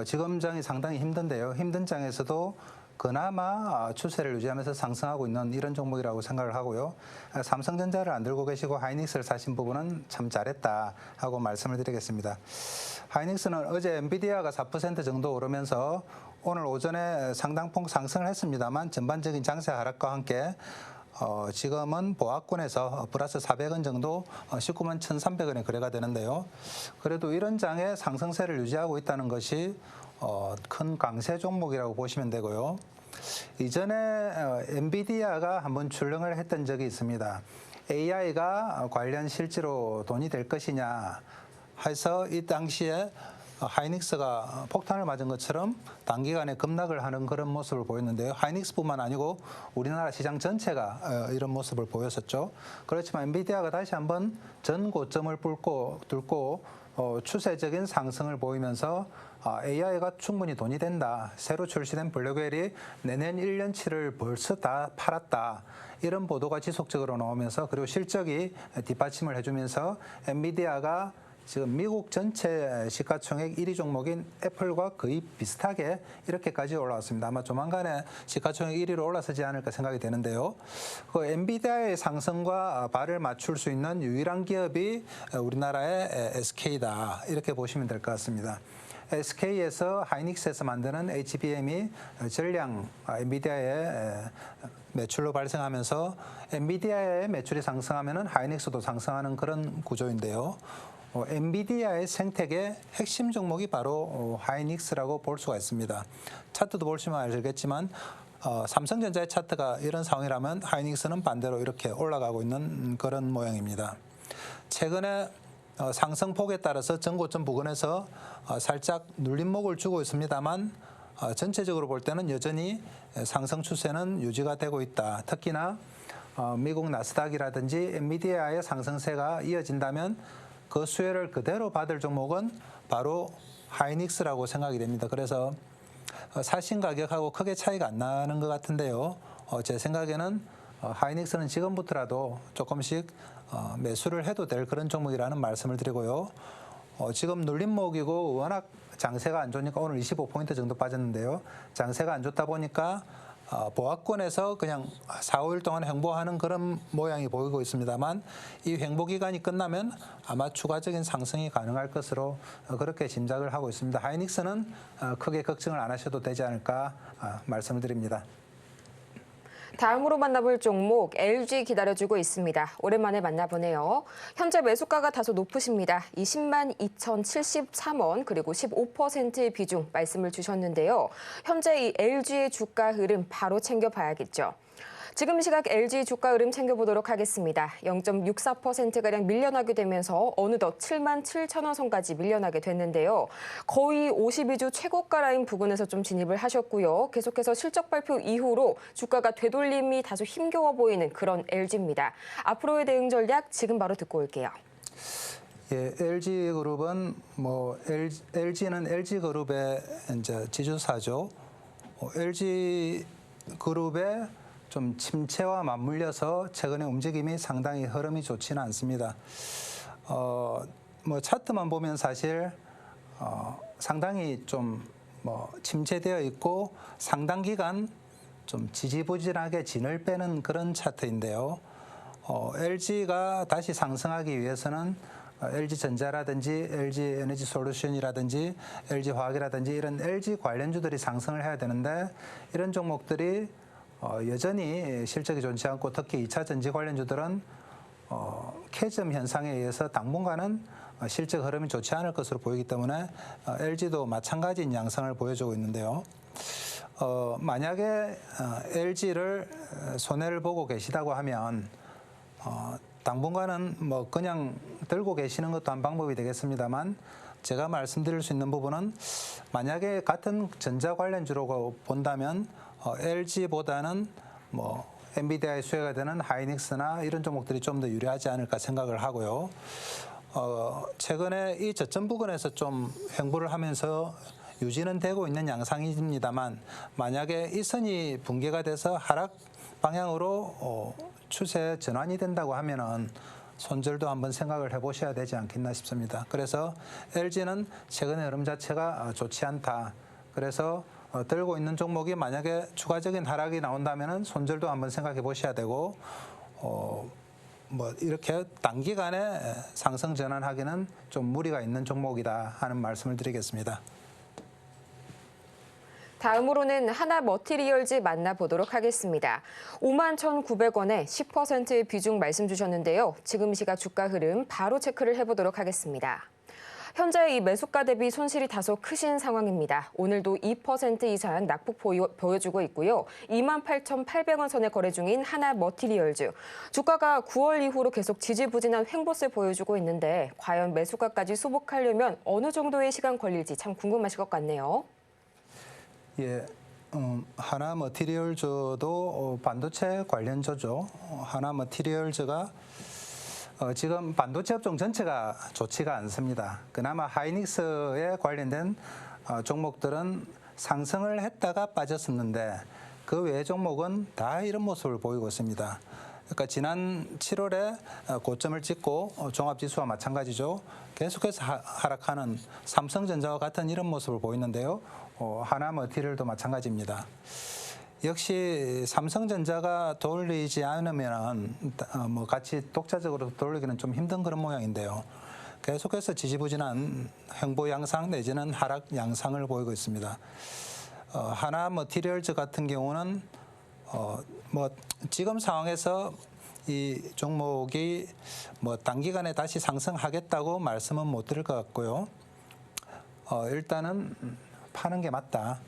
지금 장이 상당히 힘든데요. 힘든 장에서도 그나마 추세를 유지하면서 상승하고 있는 이런 종목이라고 생각을 하고요. 삼성전자를 안 들고 계시고 하이닉스를 사신 부분은 참 잘했다 하고 말씀을 드리겠습니다. 하이닉스는 어제 엔비디아가 4% 정도 오르면서 오늘 오전에 상당폭 상승을 했습니다만 전반적인 장세 하락과 함께 지금은 보합권에서 플러스 400원 정도 19만 1,300원에 거래가 되는데요. 그래도 이런 장의 상승세를 유지하고 있다는 것이 큰 강세 종목이라고 보시면 되고요. 이전에 엔비디아가 한번 출렁을 했던 적이 있습니다. AI가 관련 실제로 돈이 될 것이냐 해서 이 당시에 하이닉스가 폭탄을 맞은 것처럼 단기간에 급락을 하는 그런 모습을 보였는데요. 하이닉스뿐만 아니고 우리나라 시장 전체가 이런 모습을 보였었죠. 그렇지만 엔비디아가 다시 한번 전 고점을 뚫고 추세적인 상승을 보이면서 AI가 충분히 돈이 된다. 새로 출시된 블랙웰이 내년 1년치를 벌써 다 팔았다. 이런 보도가 지속적으로 나오면서 그리고 실적이 뒷받침을 해주면서 엔비디아가 지금 미국 전체 시가총액 1위 종목인 애플과 거의 비슷하게 이렇게까지 올라왔습니다. 아마 조만간에 시가총액 1위로 올라서지 않을까 생각이 되는데요. 그 엔비디아의 상승과 발을 맞출 수 있는 유일한 기업이 우리나라의 SK다. 이렇게 보시면 될 것 같습니다. SK에서 하이닉스에서 만드는 HBM이 전량 엔비디아의 매출로 발생하면서 엔비디아의 매출이 상승하면 하이닉스도 상승하는 그런 구조인데요. 엔비디아의 생태계 핵심 종목이 바로 하이닉스라고 볼 수가 있습니다. 차트도 보시면 알겠지만 삼성전자의 차트가 이런 상황이라면 하이닉스는 반대로 이렇게 올라가고 있는 그런 모양입니다. 최근에 상승폭에 따라서 전고점 부근에서 살짝 눌림목을 주고 있습니다만 전체적으로 볼 때는 여전히 상승 추세는 유지가 되고 있다. 특히나 미국 나스닥이라든지 엔비디아의 상승세가 이어진다면 그 수혜를 그대로 받을 종목은 바로 하이닉스라고 생각이 됩니다. 그래서 사신 가격하고 크게 차이가 안 나는 것 같은데요. 제 생각에는 하이닉스는 지금부터라도 조금씩 매수를 해도 될 그런 종목이라는 말씀을 드리고요. 지금 눌림목이고 워낙 장세가 안 좋으니까 오늘 25포인트 정도 빠졌는데요. 장세가 안 좋다 보니까 보합권에서 그냥 4, 5일 동안 횡보하는 그런 모양이 보이고 있습니다만 이 횡보 기간이 끝나면 아마 추가적인 상승이 가능할 것으로 그렇게 짐작을 하고 있습니다. 하이닉스는 크게 걱정을 안 하셔도 되지 않을까 말씀을 드립니다. 다음으로 만나볼 종목 LG 기다려주고 있습니다. 오랜만에 만나보네요. 현재 매수가가 다소 높으십니다. 20만 2,073원 그리고 15%의 비중 말씀을 주셨는데요. 현재 이 LG의 주가 흐름 바로 챙겨봐야겠죠. 지금 이 시각 LG 주가 흐름 챙겨보도록 하겠습니다. 0.64%가량 밀려나게 되면서 어느덧 7만 7천 원 선까지 밀려나게 됐는데요. 거의 52주 최고가 라인 부근에서 좀 진입을 하셨고요. 계속해서 실적 발표 이후로 주가가 되돌림이 다소 힘겨워 보이는 그런 LG입니다. 앞으로의 대응 전략 지금 바로 듣고 올게요. 예, LG그룹은 LG는 LG그룹의 이제 지주사죠. LG그룹의 좀 침체와 맞물려서 최근에 움직임이 상당히 흐름이 좋지는 않습니다. 차트만 보면 사실 상당히 좀 침체되어 있고 상당 기간 좀 지지부진하게 진을 빼는 그런 차트인데요. LG가 다시 상승하기 위해서는 LG전자라든지 LG에너지솔루션이라든지 LG화학이라든지 이런 LG 관련주들이 상승을 해야 되는데 이런 종목들이 여전히 실적이 좋지 않고 특히 2차 전지 관련주들은 캐즘 현상에 의해서 당분간은 실적 흐름이 좋지 않을 것으로 보이기 때문에 LG도 마찬가지인 양상을 보여주고 있는데요. 만약에 LG를 손해를 보고 계시다고 하면 당분간은 그냥 들고 계시는 것도 한 방법이 되겠습니다만 제가 말씀드릴 수 있는 부분은 만약에 같은 전자 관련주로 본다면 LG보다는 엔비디아의 수혜가 되는 하이닉스나 이런 종목들이 좀 더 유리하지 않을까 생각을 하고요. 최근에 이 저점 부근에서 좀 횡보를 하면서 유지는 되고 있는 양상입니다만 만약에 이 선이 붕괴가 돼서 하락 방향으로 추세 전환이 된다고 하면은 손절도 한번 생각을 해보셔야 되지 않겠나 싶습니다. 그래서 LG는 최근의 흐름 자체가 좋지 않다. 그래서 들고 있는 종목이 만약에 추가적인 하락이 나온다면은 손절도 한번 생각해 보셔야 되고 이렇게 단기간에 상승 전환하기는 좀 무리가 있는 종목이다 하는 말씀을 드리겠습니다. 다음으로는 하나머티리얼즈 만나보도록 하겠습니다. 51,900원에 10%의 비중 말씀 주셨는데요. 지금 시각 주가 흐름 바로 체크를 해보도록 하겠습니다. 현재 이 매수가 대비 손실이 다소 크신 상황입니다. 오늘도 2% 이상 낙폭 보여주고 있고요. 28,800원 선에 거래 중인 하나머티리얼즈. 주가가 9월 이후로 계속 지지부진한 횡보세 보여주고 있는데 과연 매수가까지 수복하려면 어느 정도의 시간 걸릴지 참 궁금하실 것 같네요. 예, 하나머티리얼즈도 반도체 관련주죠. 하나머티리얼즈가 지금 반도체 업종 전체가 좋지가 않습니다. 그나마 하이닉스에 관련된 종목들은 상승을 했다가 빠졌었는데 그 외의 종목은 다 이런 모습을 보이고 있습니다. 그러니까 지난 7월에 고점을 찍고 종합지수와 마찬가지죠. 계속해서 하락하는 삼성전자와 같은 이런 모습을 보이는데요. 하나머티리얼도 마찬가지입니다. 역시 삼성전자가 돌리지 않으면 같이 독자적으로 돌리기는 좀 힘든 그런 모양인데요. 계속해서 지지부진한 횡보 양상 내지는 하락 양상을 보이고 있습니다. 하나머티리얼즈 같은 경우는 지금 상황에서 이 종목이 단기간에 다시 상승하겠다고 말씀은 못 드릴 것 같고요. 일단은 파는 게 맞다.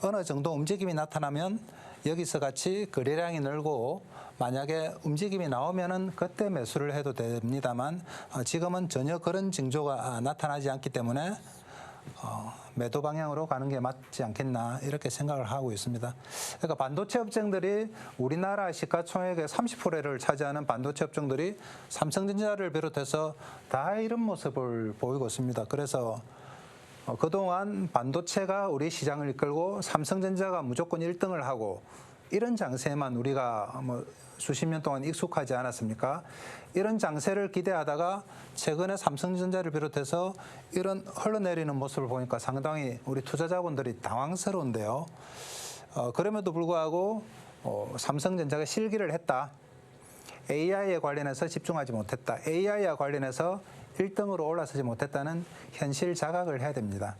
어느 정도 움직임이 나타나면 여기서 같이 거래량이 늘고 만약에 움직임이 나오면은 그때 매수를 해도 됩니다만 지금은 전혀 그런 징조가 나타나지 않기 때문에 매도 방향으로 가는 게 맞지 않겠나 이렇게 생각을 하고 있습니다. 그러니까 반도체 업종들이 우리나라 시가총액의 30%를 차지하는 반도체 업종들이 삼성전자를 비롯해서 다 이런 모습을 보이고 있습니다. 그래서 그동안 반도체가 우리 시장을 이끌고 삼성전자가 무조건 1등을 하고 이런 장세만 우리가 수십 년 동안 익숙하지 않았습니까? 이런 장세를 기대하다가 최근에 삼성전자를 비롯해서 이런 흘러내리는 모습을 보니까 상당히 우리 투자자분들이 당황스러운데요. 그럼에도 불구하고 삼성전자가 실기를 했다. AI에 관련해서 집중하지 못했다. AI와 관련해서 1등으로 올라서지 못했다는 현실 자각을 해야 됩니다.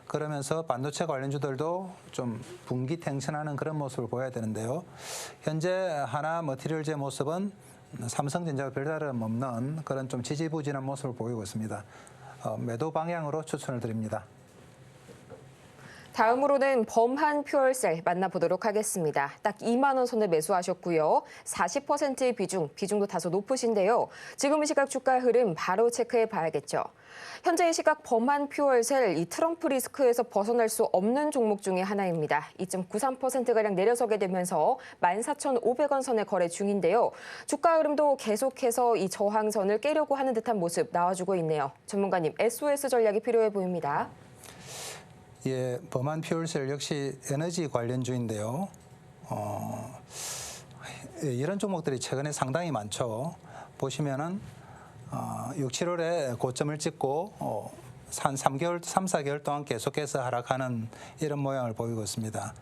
그러면서 반도체 관련주들도 좀 분기탱천하는 그런 모습을 보여야 되는데요. 현재 하나 머티리얼즈의 모습은 삼성전자와 별다름 없는 그런 좀 지지부진한 모습을 보이고 있습니다. 매도 방향으로 추천을 드립니다. 다음으로는 범한 퓨얼셀 만나보도록 하겠습니다. 딱 2만 원 선에 매수하셨고요. 40%의 비중도 다소 높으신데요. 지금 이 시각 주가 흐름 바로 체크해 봐야겠죠. 현재 이 시각 범한 퓨얼셀, 이 트럼프 리스크에서 벗어날 수 없는 종목 중에 하나입니다. 2.93%가량 내려서게 되면서 14,500원 선에 거래 중인데요. 주가 흐름도 계속해서 이 저항선을 깨려고 하는 듯한 모습 나와주고 있네요. 전문가님, SOS 전략이 필요해 보입니다. 예, 범한 퓨얼셀 역시 에너지 관련주인데요. 이런 종목들이 최근에 상당히 많죠. 보시면은 6, 7월에 고점을 찍고 한 3개월, 3, 4개월 동안 계속해서 하락하는 이런 모양을 보이고 있습니다.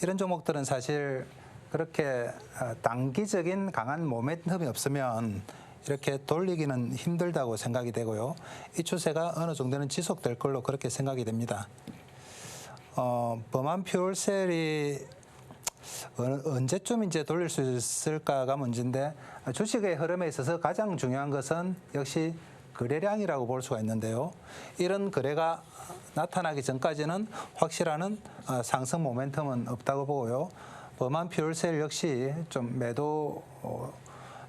이런 종목들은 사실 그렇게 단기적인 강한 모멘텀이 없으면 이렇게 돌리기는 힘들다고 생각이 되고요. 이 추세가 어느 정도는 지속될 걸로 그렇게 생각이 됩니다. 범한 퓨얼셀이 언제쯤 이제 돌릴 수 있을까가 문제인데 주식의 흐름에 있어서 가장 중요한 것은 역시 거래량이라고 볼 수가 있는데요. 이런 거래가 나타나기 전까지는 확실한 상승 모멘텀은 없다고 보고요. 범한 퓨얼셀 역시 좀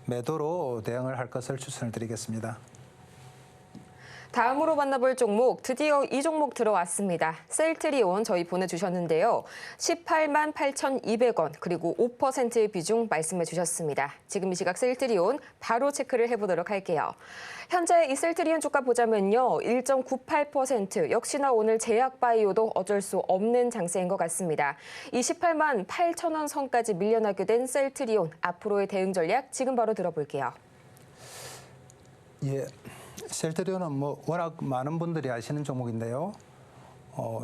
매도로 대응을 할 것을 추천을 드리겠습니다. 다음으로 만나볼 종목, 드디어 이 종목 들어왔습니다. 셀트리온 저희 보내주셨는데요. 18만 8,200원 그리고 5%의 비중 말씀해 주셨습니다. 지금 이 시각 셀트리온 바로 체크를 해보도록 할게요. 현재 이 셀트리온 주가 보자면요. 1.98% 역시나 오늘 제약바이오도 어쩔 수 없는 장세인 것 같습니다. 이 18만 8,000원 선까지 밀려나게 된 셀트리온 앞으로의 대응 전략 지금 바로 들어볼게요. 예. 셀트리온은 워낙 많은 분들이 아시는 종목인데요.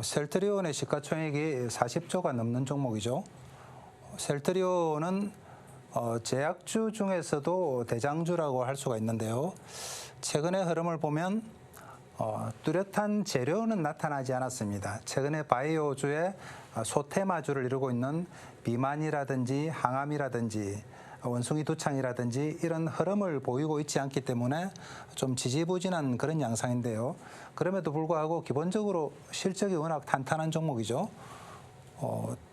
셀트리온의 시가총액이 40조가 넘는 종목이죠. 셀트리온은 제약주 중에서도 대장주라고 할 수가 있는데요. 최근의 흐름을 보면 뚜렷한 재료는 나타나지 않았습니다. 최근에 바이오주의 소테마주를 이루고 있는 비만이라든지 항암이라든지 원숭이 두창이라든지 이런 흐름을 보이고 있지 않기 때문에 좀 지지부진한 그런 양상인데요. 그럼에도 불구하고 기본적으로 실적이 워낙 탄탄한 종목이죠.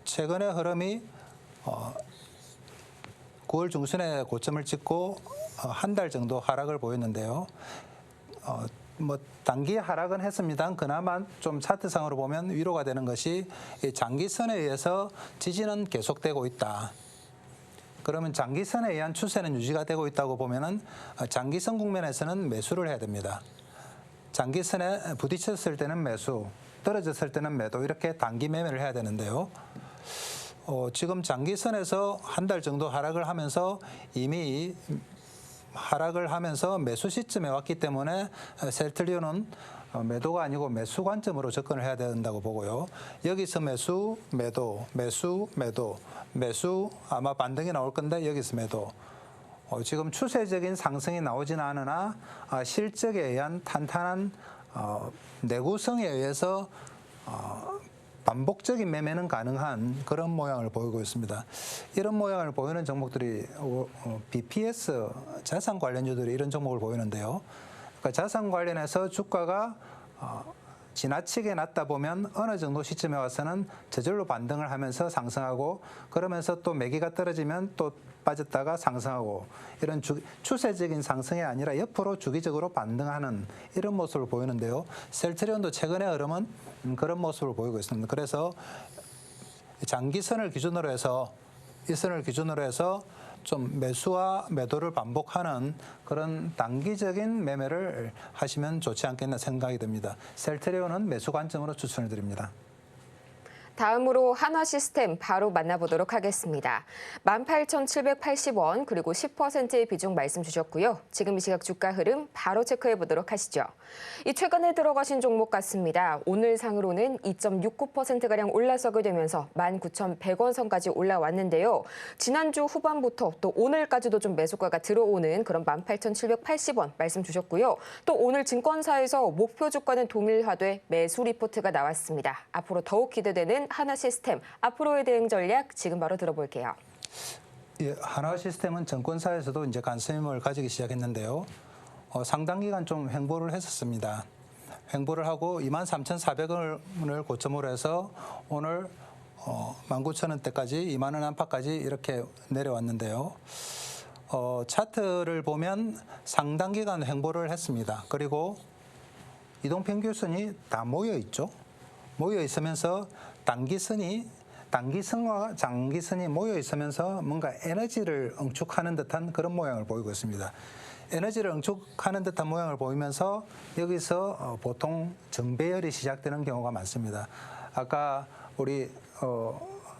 최근의 흐름이 9월 중순에 고점을 찍고 한 달 정도 하락을 보였는데요. 단기 하락은 했습니다. 그나마 좀 차트상으로 보면 위로가 되는 것이 장기선에 의해서 지지는 계속되고 있다. 그러면 장기선에 의한 추세는 유지가 되고 있다고 보면은 장기선 국면에서는 매수를 해야 됩니다. 장기선에 부딪혔을 때는 매수, 떨어졌을 때는 매도 이렇게 단기 매매를 해야 되는데요. 지금 장기선에서 한 달 정도 하락을 하면서 이미 하락을 하면서 매수 시점에 왔기 때문에 셀트리온은 매도가 아니고 매수 관점으로 접근을 해야 된다고 보고요. 여기서 매수, 매도, 매수, 매도, 매수 아마 반등이 나올 건데 여기서 매도. 지금 추세적인 상승이 나오지는 않으나 실적에 의한 탄탄한 내구성에 의해서 반복적인 매매는 가능한 그런 모양을 보이고 있습니다. 이런 모양을 보이는 종목들이 BPS 자산 관련주들이 이런 종목을 보이는데요. 그러니까 자산 관련해서 주가가 지나치게 낮다 보면 어느 정도 시점에 와서는 저절로 반등을 하면서 상승하고 그러면서 또 매기가 떨어지면 또 빠졌다가 상승하고 이런 추세적인 상승이 아니라 옆으로 주기적으로 반등하는 이런 모습을 보이는데요. 셀트리온도 최근의 흐름은 그런 모습을 보이고 있습니다. 그래서 장기선을 기준으로 해서 이 선을 기준으로 해서 좀 매수와 매도를 반복하는 그런 단기적인 매매를 하시면 좋지 않겠나 생각이 듭니다. 셀트리온은 매수 관점으로 추천을 드립니다. 다음으로 한화시스템 바로 만나보도록 하겠습니다. 18,780원 그리고 10%의 비중 말씀 주셨고요. 지금 이 시각 주가 흐름 바로 체크해 보도록 하시죠. 이 최근에 들어가신 종목 같습니다. 오늘 상으로는 2.69%가량 올라서게 되면서 19,100원 선까지 올라왔는데요. 지난주 후반부터 또 오늘까지도 좀 매수가가 들어오는 그런 18,780원 말씀 주셨고요. 또 오늘 증권사에서 목표 주가는 동일화돼 매수 리포트가 나왔습니다. 앞으로 더욱 기대되는 한화시스템 앞으로의 대응 전략 지금 바로 들어볼게요. 예, 한화시스템은 증권사에서도 이제 관심을 가지기 시작했는데요. 상당 기간 좀 횡보를 했었습니다. 횡보를 하고 23,400원을 고점으로 해서 오늘 19,000원대까지 2만 원 안팎까지 이렇게 내려왔는데요. 차트를 보면 상당 기간 횡보를 했습니다. 그리고 이동평균선이 다 모여 있죠. 모여 있으면서 단기선과 장기선이 모여 있으면서 뭔가 에너지를 응축하는 듯한 그런 모양을 보이고 있습니다. 에너지를 응축하는 듯한 모양을 보이면서 여기서 보통 정배열이 시작되는 경우가 많습니다. 아까 우리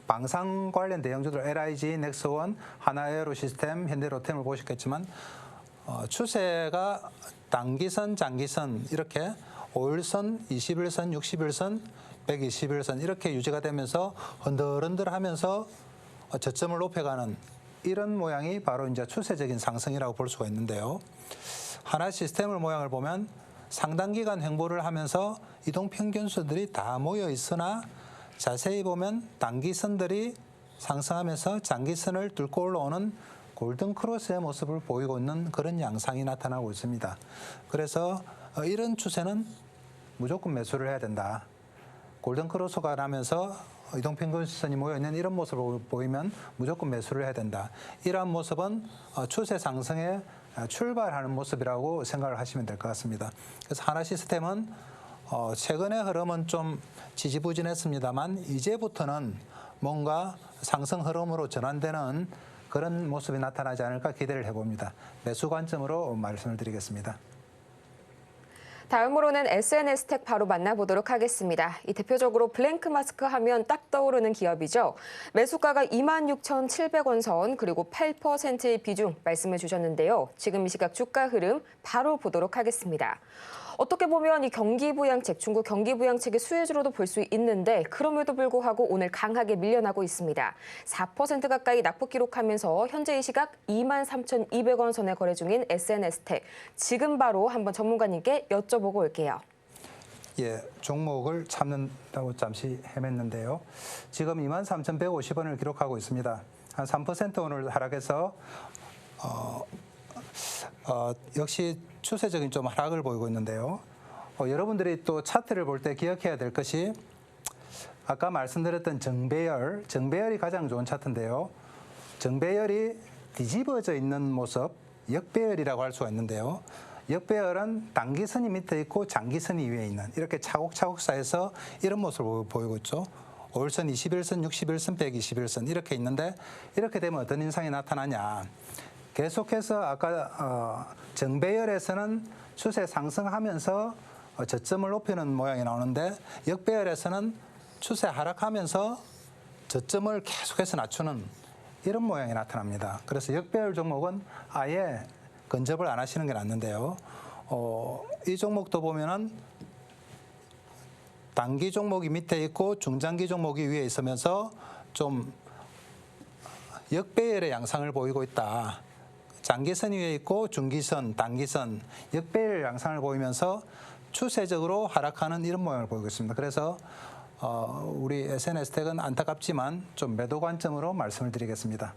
방산 관련 대형주들 LIG, 넥스원, 하나에어로시스템, 현대로템을 보셨겠지만 추세가 단기선, 장기선 이렇게 5일선, 21선, 60일선, 121선 이렇게 유지가 되면서 흔들흔들하면서 저점을 높여가는 이런 모양이 바로 이제 추세적인 상승이라고 볼 수가 있는데요. 하나 시스템을 모양을 보면 상당 기간 횡보를 하면서 이동 평균선들이 다 모여 있으나 자세히 보면 단기선들이 상승하면서 장기선을 뚫고 올라오는 골든 크로스의 모습을 보이고 있는 그런 양상이 나타나고 있습니다. 그래서 이런 추세는 무조건 매수를 해야 된다. 골든 크로스가 나면서 이동평균선이 모여있는 이런 모습을 보이면 무조건 매수를 해야 된다. 이러한 모습은 추세 상승에 출발하는 모습이라고 생각을 하시면 될 것 같습니다. 그래서 하나시스템은 최근의 흐름은 좀 지지부진했습니다만 이제부터는 뭔가 상승 흐름으로 전환되는 그런 모습이 나타나지 않을까 기대를 해봅니다. 매수 관점으로 말씀을 드리겠습니다. 다음으로는 SNS텍 바로 만나보도록 하겠습니다. 이 대표적으로 블랭크 마스크 하면 딱 떠오르는 기업이죠. 매수가가 26,700원 선 그리고 8%의 비중 말씀해 주셨는데요. 지금 이 시각 주가 흐름 바로 보도록 하겠습니다. 어떻게 보면 이 경기부양책, 중국 경기부양책의 수혜주로도 볼 수 있는데 그럼에도 불구하고 오늘 강하게 밀려나고 있습니다. 4% 가까이 낙폭 기록하면서 현재 이 시각 23,200원 선에 거래 중인 SNS텍. 지금 바로 한번 전문가님께 여쭤보고 올게요. 예, 종목을 참는다고 잠시 헤맸는데요. 지금 23,150원을 기록하고 있습니다. 한 3% 오늘 하락해서 역시 추세적인 좀 하락을 보이고 있는데요. 여러분들이 또 차트를 볼 때 기억해야 될 것이 아까 말씀드렸던 정배열이 가장 좋은 차트인데요. 정배열이 뒤집어져 있는 모습, 역배열이라고 할 수가 있는데요. 역배열은 단기선이 밑에 있고 장기선이 위에 있는 이렇게 차곡차곡 쌓여서 이런 모습을 보이고 있죠. 5일선, 21선, 61선, 121선 이렇게 있는데 이렇게 되면 어떤 현상이 나타나냐. 계속해서 아까 정배열에서는 추세 상승하면서 저점을 높이는 모양이 나오는데 역배열에서는 추세 하락하면서 저점을 계속해서 낮추는 이런 모양이 나타납니다. 그래서 역배열 종목은 아예 근접을 안 하시는 게 낫는데요. 이 종목도 보면은 단기 종목이 밑에 있고 중장기 종목이 위에 있으면서 좀 역배열의 양상을 보이고 있다. 장기선 위에 있고 중기선, 단기선, 역배열 양상을 보이면서 추세적으로 하락하는 이런 모양을 보이고 있습니다. 그래서 우리 SNS텍은 안타깝지만 좀 매도 관점으로 말씀을 드리겠습니다.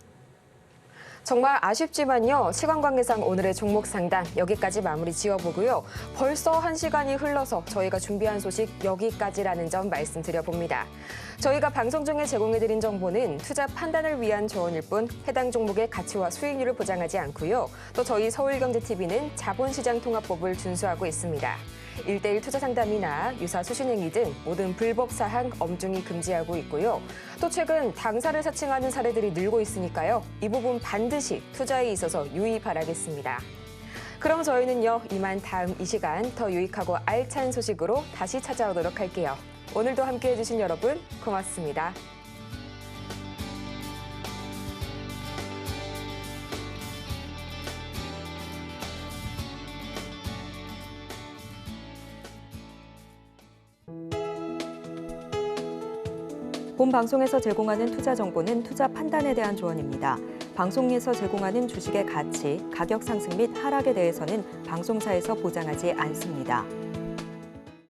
정말 아쉽지만요. 시간 관계상 오늘의 종목 상담 여기까지 마무리 지어보고요. 벌써 1시간이 흘러서 저희가 준비한 소식 여기까지라는 점 말씀드려봅니다. 저희가 방송 중에 제공해드린 정보는 투자 판단을 위한 조언일 뿐 해당 종목의 가치와 수익률을 보장하지 않고요. 또 저희 서울경제TV는 자본시장통합법을 준수하고 있습니다. 1:1 투자 상담이나 유사 수신행위 등 모든 불법 사항 엄중히 금지하고 있고요. 또 최근 당사를 사칭하는 사례들이 늘고 있으니까요. 이 부분 반드시 투자에 있어서 유의 바라겠습니다. 그럼 저희는요, 이만 다음 이 시간 더 유익하고 알찬 소식으로 다시 찾아오도록 할게요. 오늘도 함께해 주신 여러분 고맙습니다. 본 방송에서 제공하는 투자 정보는 투자 판단에 대한 조언입니다. 방송에서 제공하는 주식의 가치, 가격 상승 및 하락에 대해서는 방송사에서 보장하지 않습니다.